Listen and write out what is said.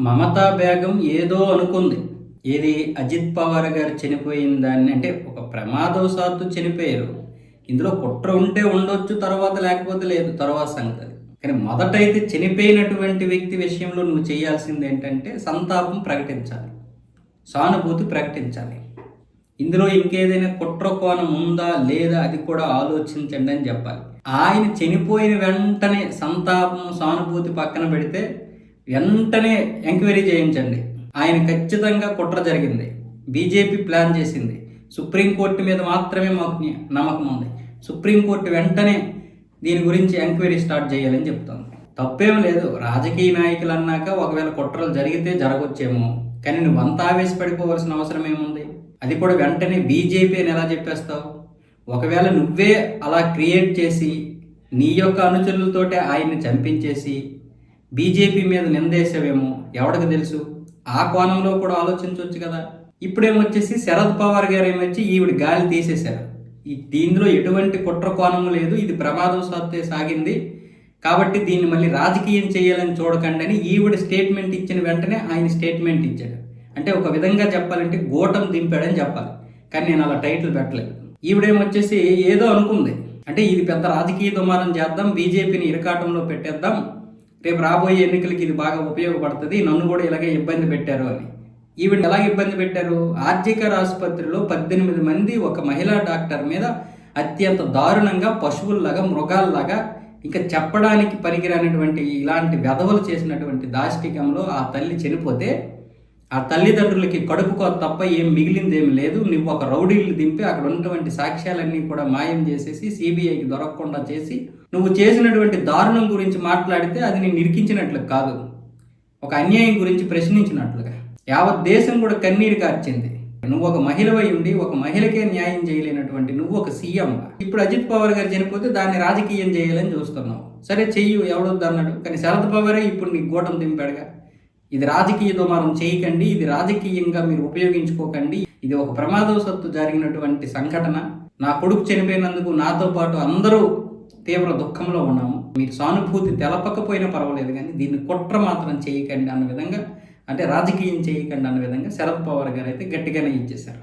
మమతా బేగం ఏదో అనుకుంది. ఏది అజిత్ పవార్ గారు చనిపోయిన దాన్ని అంటే ఒక ప్రమాదవశాత్తు చనిపోయారు. ఇందులో కుట్ర ఉంటే ఉండొచ్చు, తర్వాత లేకపోతే లేదు, తర్వాత సంగతి అది. కానీ మొదటైతే చనిపోయినటువంటి వ్యక్తి విషయంలో నువ్వు చేయాల్సింది ఏంటంటే సంతాపం ప్రకటించాలి, సానుభూతి ప్రకటించాలి. ఇందులో ఇంకేదైనా కుట్ర కోణం ఉందా లేదా అది కూడా ఆలోచించండి అని చెప్పాలి. ఆయన చనిపోయిన వెంటనే సంతాపం సానుభూతి పక్కన పెడితే వెంటనే ఎంక్వైరీ చేయించండి. ఆయన ఖచ్చితంగా కుట్ర జరిగింది, బీజేపీ ప్లాన్ చేసింది, సుప్రీంకోర్టు మీద మాత్రమే మాకు నమ్మకం ఉంది, సుప్రీంకోర్టు వెంటనే దీని గురించి ఎంక్వైరీ స్టార్ట్ చేయాలని చెప్తాను. తప్పేం లేదు, రాజకీయ నాయకులు అన్నాక ఒకవేళ కుట్రలు జరిగితే జరగొచ్చేమో, కానీ నువ్వు అంత ఆవేశపడిపోవాల్సిన అవసరం ఏముంది? అది కూడా వెంటనే బీజేపీ అని ఎలా చెప్పేస్తావు? ఒకవేళ నువ్వే అలా క్రియేట్ చేసి నీ యొక్క అనుచరులతోటే ఆయన్ని చంపించేసి బీజేపీ మీద నిందేసేవేమో, ఎవరికి తెలుసు? ఆ కోణంలో కూడా ఆలోచించవచ్చు కదా. ఇప్పుడేమొచ్చేసి శరద్ పవార్ గారు ఏమొచ్చి ఈవిడ గాలి తీసేశారు. దీనిలో ఎటువంటి కుట్ర కోణము లేదు, ఇది ప్రమాదవశాత్తే సాగింది కాబట్టి దీన్ని మళ్ళీ రాజకీయం చేయాలని చూడకండి అని ఈవిడ స్టేట్మెంట్ ఇచ్చిన వెంటనే ఆయన స్టేట్మెంట్ ఇచ్చాడు. అంటే ఒక విధంగా చెప్పాలంటే గోటం దింపాడని చెప్పాలి. కానీ నేను అలా టైటిల్ పెట్టలేదు. ఈవిడేమొచ్చేసి ఏదో అనుకుంది, అంటే ఇది పెద్ద రాజకీయ దుమారం చేద్దాం, బీజేపీని ఇరకాటంలో పెట్టేద్దాం, రేపు రాబోయే ఎన్నికలకి ఇది బాగా ఉపయోగపడుతుంది, నన్ను కూడా ఇలాగే ఇబ్బంది పెట్టారు అని. ఈవిడ ఎలా ఇబ్బంది పెట్టారు? ఆర్జికర్ ఆసుపత్రిలో 18 మంది ఒక మహిళా డాక్టర్ మీద అత్యంత దారుణంగా పశువుల్లాగా మృగాల్లాగా ఇంకా చెప్పడానికి పనికిరానటువంటి ఇలాంటి వెధవలు చేసినటువంటి దాష్టికంలో ఆ తల్లి చనిపోతే ఆ తల్లిదండ్రులకి కడుపుకోత తప్ప ఏం మిగిలిందేమి లేదు. నువ్వు ఒక రౌడీలు దింపి అక్కడ ఉన్నటువంటి సాక్ష్యాలన్నీ కూడా మాయం చేసేసి సిబిఐకి దొరకకుండా చేసి నువ్వు చేసినటువంటి దారుణం గురించి మాట్లాడితే అది నేను నిరికించినట్లు కాదు, ఒక అన్యాయం గురించి ప్రశ్నించినట్లుగా. యావత్ దేశం కూడా కన్నీరు కార్చింది. నువ్వు ఒక మహిళవై ఉండి ఒక మహిళకే న్యాయం చేయలేనటువంటి నువ్వు ఒక సీఎం. ఇప్పుడు అజిత్ పవార్ గారు చనిపోతే దాన్ని రాజకీయం చేయాలని చూస్తున్నావు. సరే చెయ్యి, ఎవడొద్దు అన్నాడు. కానీ శరద్ పవారే ఇప్పుడు నీకు గోటం దింపాడుగా. ఇది రాజకీయ దుమారం చేయకండి, ఇది రాజకీయంగా మీరు ఉపయోగించుకోకండి, ఇది ఒక ప్రమాదవశాత్తు జరిగినటువంటి సంఘటన. నా కొడుకు చనిపోయినందుకు నాతో పాటు అందరూ తీవ్ర దుఃఖంలో ఉన్నాము, మీరు సానుభూతి తెలపకపోయినా పర్వాలేదు కానీ దీన్ని కుట్ర మాత్రం చేయకండి అన్న విధంగా, అంటే రాజకీయం చేయకండి అన్న విధంగా శరద్ పవార్ గారు అయితే గట్టిగానే ఇచ్చేశారు.